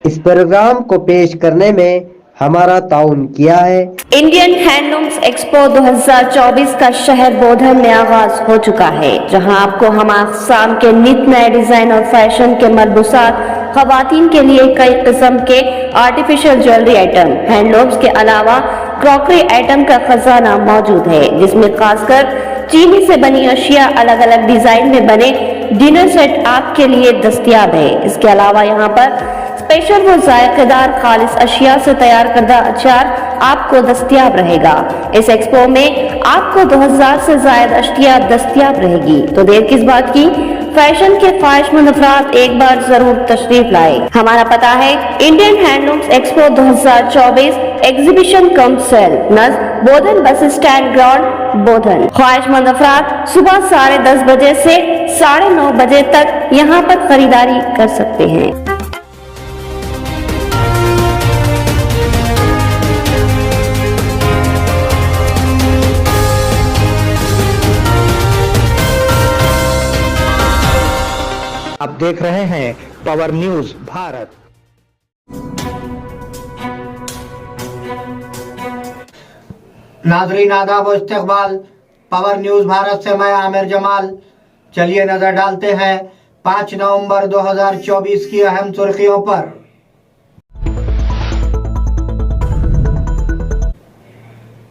इस प्रोग्राम को पेश करने में हमारा ताउन किया है। इंडियन हैंडलूम्स एक्सपो 2024 का शहर बोधन में आगाज हो चुका है, जहां आपको हम अक़साम के नित नए डिजाइन और फैशन के मलबूसात, खवातीन के लिए कई किस्म के आर्टिफिशियल ज्वेलरी आइटम, हैंडलूम्स के अलावा क्रॉकरी आइटम का खजाना मौजूद है, जिसमें खासकर चीनी से बनी अशिया अलग अलग डिजाइन में बने डिनर सेट आपके लिए दस्तयाब है। इसके अलावा यहाँ पर स्पेशल व जायकेदार खालिस अशिया से तैयार करदा अचार आपको दस्तयाब रहेगा। इस एक्सपो में आपको 2000 से ज्यादा अशिया दस्तयाब रहेगी, तो देर किस बात की, फैशन के ख्वाहिशमंद अफराद एक बार जरूर तशरीफ लाए। हमारा पता है Indian handlooms expo 2024 exhibition cum sale नज़ बोधन बस स्टैंड ग्राउंड बोधन। ख्वाहिशमंद अफराद सुबह 10:30 बजे से 9:30 बजे तक यहाँ पर खरीदारी कर सकते हैं। आप देख रहे हैं पावर न्यूज भारत। नाज़रीन आदाब व इस्तक़बाल, पावर न्यूज भारत से मैं आमिर जमाल। चलिए नजर डालते हैं 5 नवंबर 2024 की अहम सुर्खियों पर।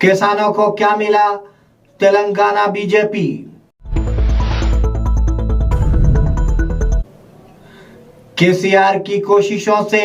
किसानों को क्या मिला, तेलंगाना बीजेपी। केसीआर की कोशिशों से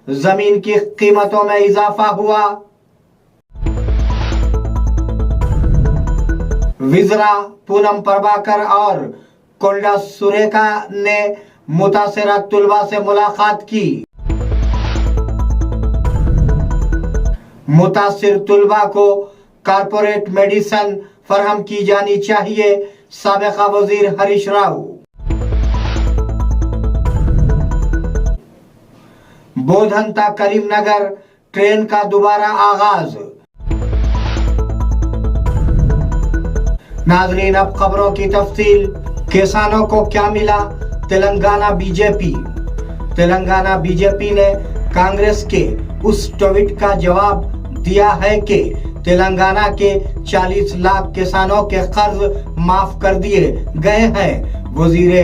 जमीन की कीमतों में इजाफा हुआ। विजरा पूनम प्रभाकर और कोंडा सुरेखा ने मुतासिरा तुलबा से मुलाकात की। मुतासिर तुलबा को कारपोरेट मेडिसिन फराहम की जानी चाहिए, साबिका वजीर हरीश राव। बोधन ता करीमनगर ट्रेन का दोबारा आगाज। नाजरीन अब खबरों की तफसील। किसानों को क्या मिला, तेलंगाना बीजेपी। तेलंगाना बीजेपी ने कांग्रेस के उस ट्वीट का जवाब दिया है कि तेलंगाना के 40 लाख किसानों के कर्ज माफ कर दिए गए हैं। वजीर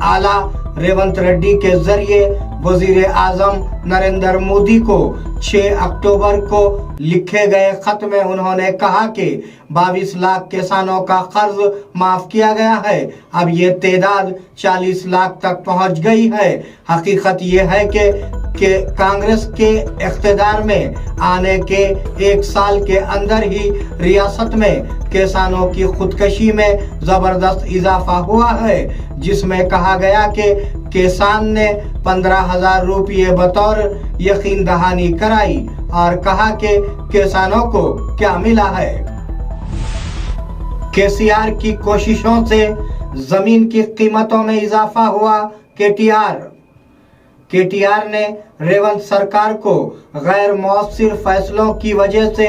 आला रेवंत रेड्डी के जरिए वजीर आजम नरेंद्र मोदी को 6 अक्टूबर को लिखे गए खत में उन्होंने कहा कि 22 लाख किसानों का कर्ज माफ किया गया है। अब ये तादाद 40 लाख तक पहुंच गई है। हकीकत ये है कि कांग्रेस के इख्तिदार में आने के 1 साल के अंदर ही रियासत में किसानों की खुदकशी में जबरदस्त इजाफा हुआ है, जिसमें कहा गया कि किसान ने 15,000 रुपये बतौर यकीन दहानी कराई और कहा कि किसानों को क्या मिला है। केसीआर की कोशिशों से जमीन की कीमतों में इजाफा हुआ। केटीआर ने रेवंत सरकार को गैर मौसर फैसलों की वजह से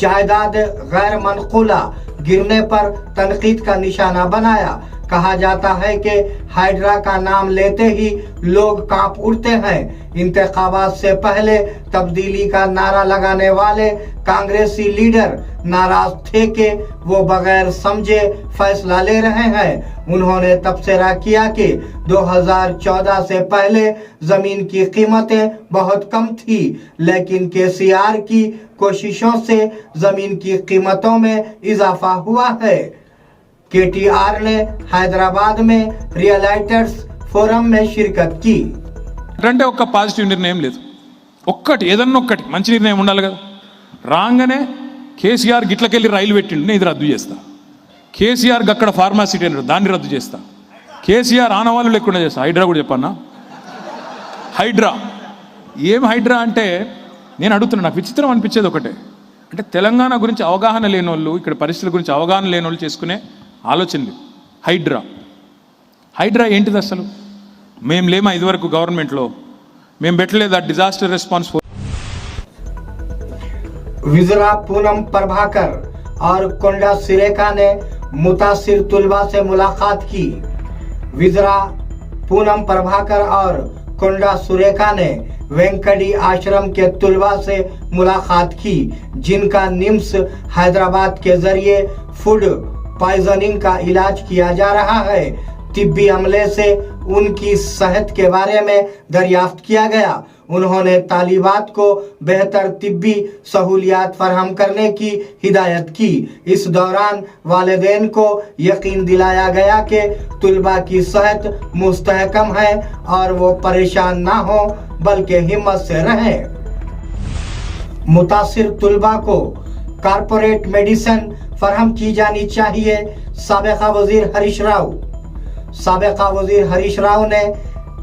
जायदाद गैर मनकूला गिरने पर तनकीद का निशाना बनाया। कहा जाता है कि हाइड्रा का नाम लेते ही लोग कांप उठते हैं। इंतखाबात से पहले तब्दीली का नारा लगाने वाले कांग्रेसी लीडर नाराज थे कि वो बगैर समझे फैसला ले रहे हैं। उन्होंने तबसरा किया कि 2014 से पहले जमीन की कीमतें बहुत कम थी, लेकिन केसीआर की कोशिशों से जमीन की कीमतों में इजाफा हुआ है। केटीआर ने हैदराबाद में रियलाइटर्स फोरम में शिरकत की। అంటే ఒక పాజిటివ్ నిర్ణయం లేదు, ఒక్కటి ఏదన్నా ఒక్కటి మంచి నిర్ణయం ఉండాలి కదా. రాగానే కేసీఆర్ గిట్లకెళ్ళి రైలు పెట్టిండు, నేను ఇది రద్దు చేస్తా. కేసీఆర్ అక్కడ ఫార్మాసిటీ అన్నాడు, దాన్ని రద్దు చేస్తా. కేసీఆర్ ఆనవాళ్ళు లేకుండా చేస్తా. హైడ్రా కూడా చెప్పన్నా, హైడ్రా ఏం హైడ్రా అంటే నేను అడుగుతున్నా. నాకు విచిత్రం అనిపించేది ఒకటే, అంటే తెలంగాణ గురించి అవగాహన లేని వాళ్ళు, ఇక్కడ పరిస్థితుల గురించి అవగాహన లేని వాళ్ళు చేసుకునే ఆలోచనలు. హైడ్రా ఏంటిది అసలు? మేము లేమా ఇదివరకు గవర్నమెంట్లో? మేము పెట్టలేదా డిజాస్టర్ రెస్పాన్స్ ఫోర్స్? विजरा पूनम प्रभाकर और कोंडा सुरेखा ने मुतासिर तुलबा से मुलाकात की। विजरा पूनम प्रभाकर और कोंडा सुरेखा ने वेंकटी आश्रम के तुलबा से मुलाकात की, जिनका निम्स हैदराबाद के जरिए फूड पॉइजनिंग का इलाज किया जा रहा है। तिब्बी अमले से उनकी सेहत के बारे में दरियाफ्त किया गया। उन्होंने तालिबात को बेहतर तिब्बी सहूलियात फराहम करने की हिदायत की। इस दौरान वालिदैन को यकीन दिलाया गया कि तुलबा की सेहत मुस्तहकम है और वो परेशान ना हो बल्कि हिम्मत से रहें। मुतासिर तुलबा को कारपोरेट मेडिसिन फराहम की जानी चाहिए। साबिका वजीर हरीश राव ने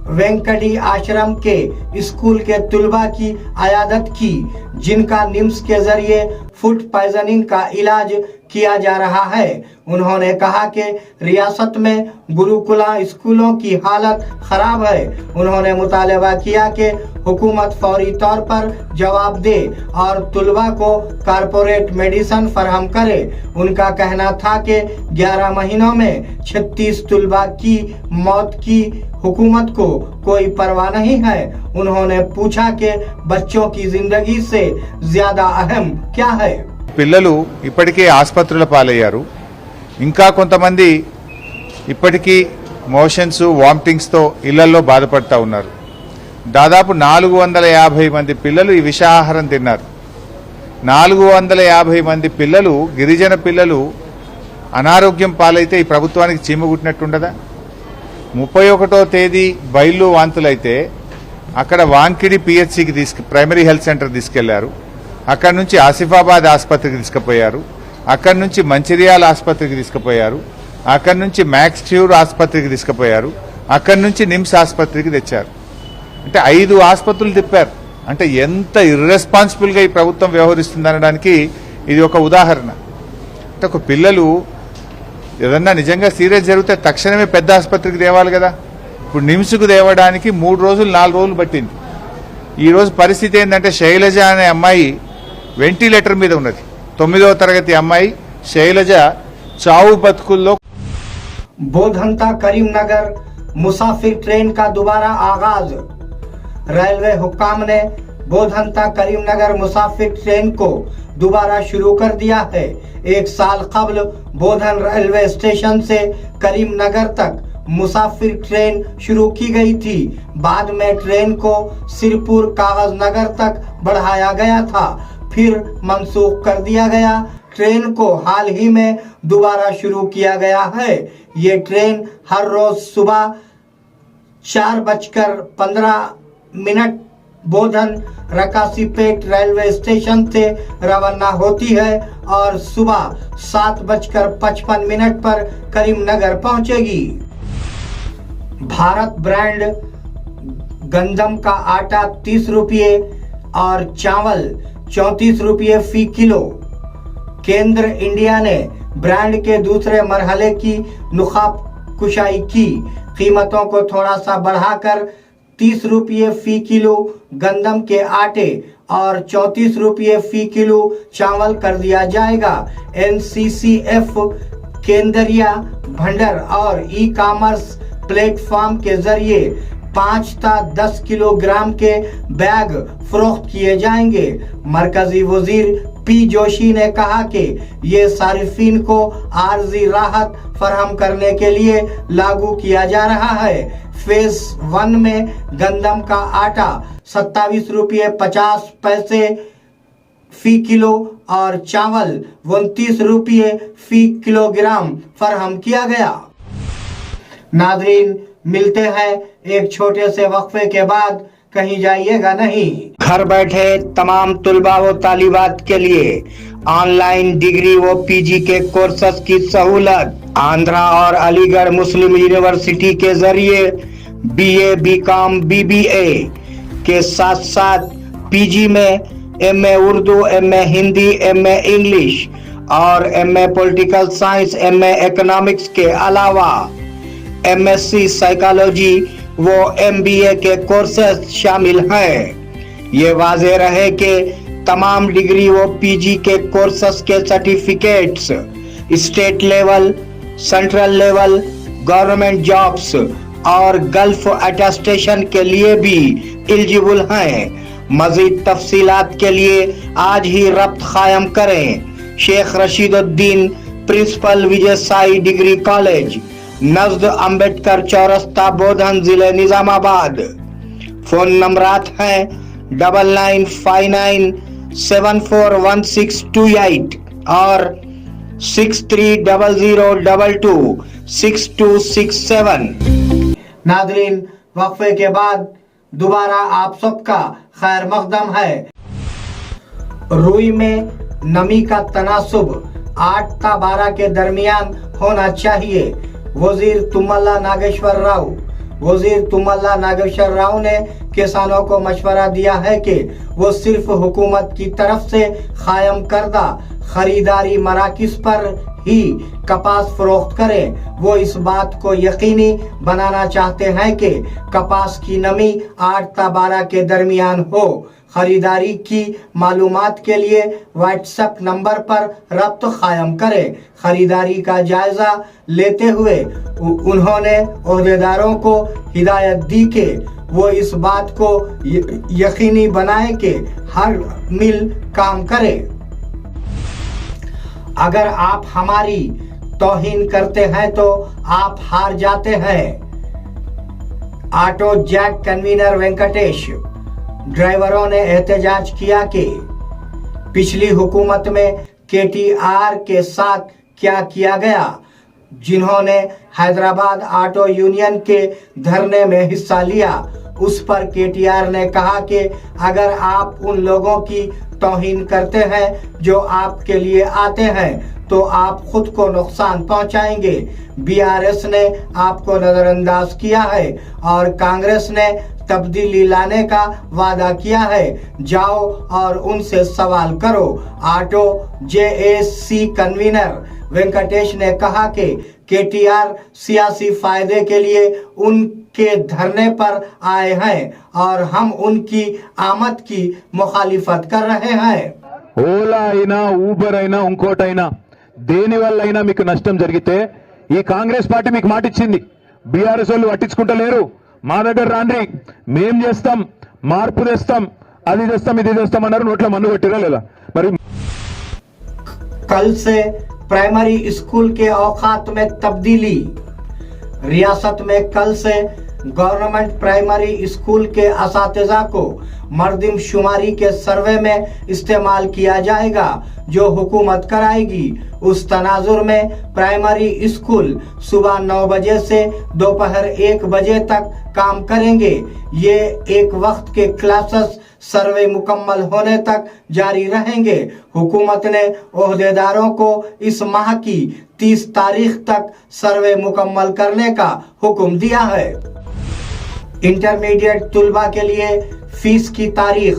वेंकटी आश्रम के स्कूल के तुलबा की आयादत की, जिनका निम्स के जरिए फूड पॉइजनिंग का इलाज किया जा रहा है। उन्होंने कहा कि रियासत में गुरुकुला स्कूलों की हालत खराब है। उन्होंने मुतालबा किया कि हुकूमत फौरी तौर पर जवाब दे और तुलबा को कारपोरेट मेडिसिन फराहम करे। उनका कहना था कि 11 महीनों में 36 तुलबा की मौत की हुकूमत को कोई परवाह नहीं है। उन्होंने पूछा कि बच्चों की जिंदगी से ज्यादा अहम क्या है। పిల్లలు ఇప్పటికే ఆసుపత్రుల పాలయ్యారు. ఇంకా కొంతమంది ఇప్పటికీ మోషన్స్ వామిటింగ్స్తో ఇళ్లలో బాధపడతా ఉన్నారు. దాదాపు 450 మంది పిల్లలు ఈ విషాహారం తిన్నారు. 450 మంది పిల్లలు, గిరిజన పిల్లలు అనారోగ్యం పాలైతే ఈ ప్రభుత్వానికి చీమగుట్టినట్టుండదా? 31వ తేదీ బయలు వాంతులైతే అక్కడ వాంకిడి పిహెచ్సికి ప్రైమరీ హెల్త్ సెంటర్ తీసుకెళ్లారు. అక్కడి నుంచి ఆసిఫాబాద్ ఆసుపత్రికి తీసుకుపోయారు. అక్కడి నుంచి మంచిర్యాల ఆసుపత్రికి తీసుకుపోయారు. అక్కడి నుంచి మ్యాక్స్ ట్యూర్ ఆసుపత్రికి తీసుకుపోయారు. అక్కడి నుంచి నిమ్స్ ఆసుపత్రికి తెచ్చారు. అంటే 5 ఆసుపత్రులు తిప్పారు. అంటే ఎంత ఇర్రెస్పాన్సిబుల్ గా ఈ ప్రభుత్వం వ్యవహరిస్తుందనడానికి ఇది ఒక ఉదాహరణ. అంటే ఒక పిల్లలు ఏదన్నా నిజంగా సీరియస్ జరిగితే తక్షణమే పెద్ద ఆసుపత్రికి తేవాలి కదా. ఇప్పుడు నిమ్స్కు తేవడానికి 3 రోజులు 4 రోజులు పట్టింది. ఈ రోజు పరిస్థితి ఏంటంటే శైలజ అనే అమ్మాయి వెంటిలేటర్ మీద ఉన్నది. 9వ తరగతి అమ్మాయి శైలజ చావు బతుకుల్లో. बोधनता करीमनगर मुसाफिर ट्रेन का दोबारा आगाज। रेलवे हुक्काम ने बोधनता करीमनगर मुसाफिर ट्रेन को दोबारा शुरू कर दिया है। 1 साल कबल बोधन रेलवे स्टेशन से करीमनगर तक मुसाफिर ट्रेन शुरू की गई थी। बाद में ट्रेन को सिरपुर कागज नगर तक बढ़ाया गया था, फिर मंसूख कर दिया गया। ट्रेन को हाल ही में दोबारा शुरू किया गया है। ये ट्रेन हर रोज सुबह 4:15 बोधन रकासीपेट रेलवे स्टेशन से रवाना होती है और सुबह 7:55 पर करीमनगर पहुंचेगी। भारत ब्रांड गंदम का आटा 30 रुपये और चावल 34 रुपये फी किलो। केंद्र इंडिया ने ब्रांड के दूसरे मरहले की नुकाब कुशाई की। कीमतों को थोड़ा सा बढ़ाकर 30 रुपये फी किलो गंदम के आटे और 34 रुपये फी किलो चावल कर दिया जाएगा। NCCF केंद्रीय भंडार और ई कॉमर्स प्लेटफॉर्म के जरिए 5 ता 10 किलोग्राम के बैग फरोख्त किए जाएंगे। मरकजी वजीर पी जोशी ने कहा कि ये सारिफीन को आर्जी राहत फराहम करने के लिए लागू किया जा रहा है। फेज 1 में गंदम का आटा 27 रुपये 50 पैसे फी किलो और चावल 29 रुपये फी किलोग्राम फराहम किया गया। नाजरीन, मिलते हैं एक छोटे से वक्फे के बाद, कहीं जाइएगा नहीं। घर बैठे तमाम तुलबा व तालिबात के लिए ऑनलाइन डिग्री व पीजी के कोर्सेस की सहूलत। आंध्रा और अलीगढ़ मुस्लिम यूनिवर्सिटी के जरिए BA, BCom, BBA के साथ साथ पीजी में MA Urdu, MA Hindi, MA English और MA political science, MA economics के अलावा MSc साइकोलॉजी वो MBA के कोर्सेस शामिल हैं। ये वाज़ेह रहे कि तमाम डिग्री व पीजी के कोर्सेस के certificates state level, central level, government jobs और गल्फ अटेस्टेशन के लिए भी एलिजिबल हैं। मजीद तफसीलात के लिए आज ही रब्त कायम करें। Sheikh Rasheeduddin, principal Vijay Sai degree college, नजद अम्बेडकर चौरस्ता, बोधन, जिले निजामाबाद। फोन नंबरात हैं 9959741628 और 6300226267। नादरीन, वक्फे के बाद दोबारा आप सबका खैर मकदम है। रुई में नमी का तनासुब 8 ता 12 के दरमियान होना चाहिए। वजीर तुमल्ला नागेश्वर राव ने किसानों को मशवरा दिया है कि वो सिर्फ हुकूमत की तरफ से कायम करदा खरीदारी मराकिज पर ही कपास फरोख्त करें। वो इस बात को यकीनी बनाना चाहते हैं कि कपास की नमी 8 ता 12 के दरमियान हो। खरीदारी की मालूमात के लिए व्हाट्सएप नंबर पर रब्त कायम करें। खरीदारी का जायजा लेते हुए उन्होंने ओहदेदारों को हिदायत दी कि वो इस बात को यकीनी बनाए कि हर मिल काम करे। अगर आप हमारी तौहीन करते हैं तो आप हार जाते हैं। Auto JAC convener Venkatesh. ड्राइवरों ने एहतजाज किया कि पिछली हुकूमत में केटीआर के साथ क्या किया गया। जिन्होंने हैदराबाद ऑटो यूनियन के धरने में हिस्सा लिया, उस पर केटीआर ने कहा कि अगर आप उन लोगों की तौहीन करते हैं जो आपके लिए आते हैं तो आप खुद को नुकसान पहुंचाएंगे। बीआरएस ने आपको नजरअंदाज किया है और कांग्रेस ने तब्दीली लाने का वादा किया है। जाओ और उनसे सवाल करो। ऑटो जेएसी कन्वीनर वेंकटेश ने कहा कि केटीआर सियासी फायदे के लिए उनके धरने पर आए हैं और हम उनकी आमद की मुखालिफत कर रहे हैं। ఓలా అయినా ఊబర్ అయినా ఇంకోటైనా దేని వల్ల అయినా మీకు నష్టం జరిగితే ఈ కాంగ్రెస్ పార్టీ మీకు మాట ఇచ్చింది. బీఆర్ఎస్ వాళ్ళు పట్టించుకుంటలేరు. మా దగ్గర రాండి, మేం చేస్తాం, మార్పు తెస్తాం, అది తెస్తాం, ఇది తెస్తాం అన్నారు. నోట్ల మన్ను కొట్టిరా లేదా? మరి कल से प्राइमरी स्कूल के औकात में तब्दीली। रियासत में कल से गवर्नमेंट प्राइमरी स्कूल के असातिज़ा को मर्दमशुमारी के सर्वे में इस्तेमाल किया जाएगा जो हुकूमत कराएगी। उस तनाजुर में प्राइमरी स्कूल सुबह 9 बजे से दोपहर 1 बजे तक काम करेंगे। ये एक वक्त के क्लासेस सर्वे मुकम्मल होने तक जारी रहेंगे। हुकूमत ने ओहदेदारों को इस माह की 30 तारीख तक सर्वे मुकम्मल करने का हुक्म दिया है। इंटरमीडिएट तुलबा के लिए फीस की तारीख।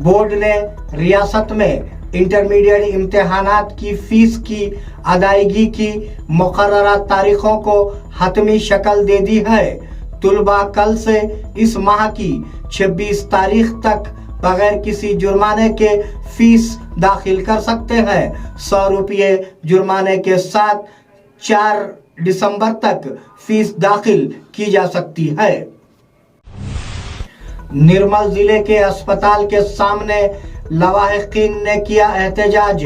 बोर्ड ने रियासत में इंटरमीडिएट इम्तिहानात की फीस की अदायगी की मुकर्ररा तारीखों को हतमी शक्ल दे दी है। तुलबा कल से इस माह की 26 तारीख तक बगैर किसी जुर्माने के फीस दाखिल कर सकते हैं। 100 रुपये जुर्माने के साथ 4 दिसंबर तक फीस दाखिल की जा सकती है। निर्मल जिले के अस्पताल के सामने लवाहिकीन ने किया एहतजाज।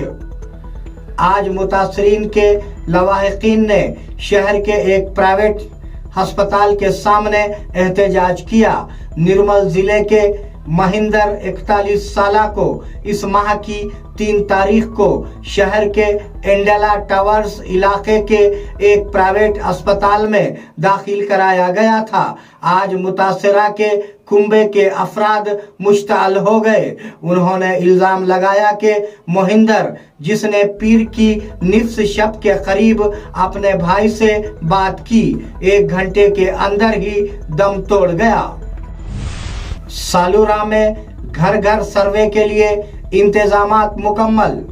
आज मुतासरीन के लवाहिकीन ने शहर के एक प्राइवेट अस्पताल के सामने एहतजाज किया। निर्मल जिले के महिंदर 41 साला को इस माह की 3 तारीख को शहर के एंडेला टावर्स इलाके के एक प्राइवेट अस्पताल में दाखिल कराया गया था। आज मुतासरा के कुंबे के अफराद मुश्ताल हो गए। उन्होंने इल्जाम लगाया कि मोहिंदर, जिसने पीर की निफ्स शब के करीब अपने भाई से बात की, 1 घंटे के अंदर ही दम तोड़ गया। सालूरा में घर घर सर्वे के लिए इंतजामात मुकम्मल।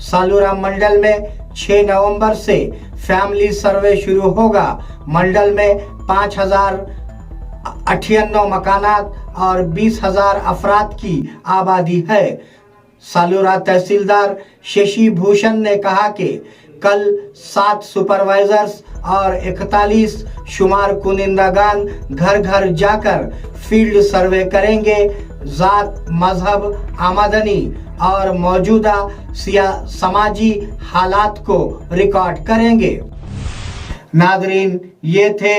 सालूरा मंडल में 6 नवंबर से फैमिली सर्वे शुरू होगा। मंडल में 5098 मकानात और 20,000 अफराद की आबादी है। सालूरा तहसीलदार शशि भूषण ने कहा कि कल 7 सुपरवाइजर्स और 41 शुमार कुनिंदागान घर घर जाकर फील्ड सर्वे करेंगे, जात, मजहब, आमदनी और मौजूदा समाजी हालात को रिकॉर्ड करेंगे। नादरीन, ये थे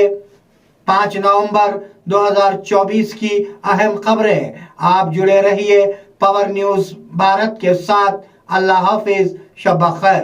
5 नवंबर 2024 की अहम खबरें। आप जुड़े रहिए पावर न्यूज भारत के साथ। अल्लाह हाफिज, शब खैर।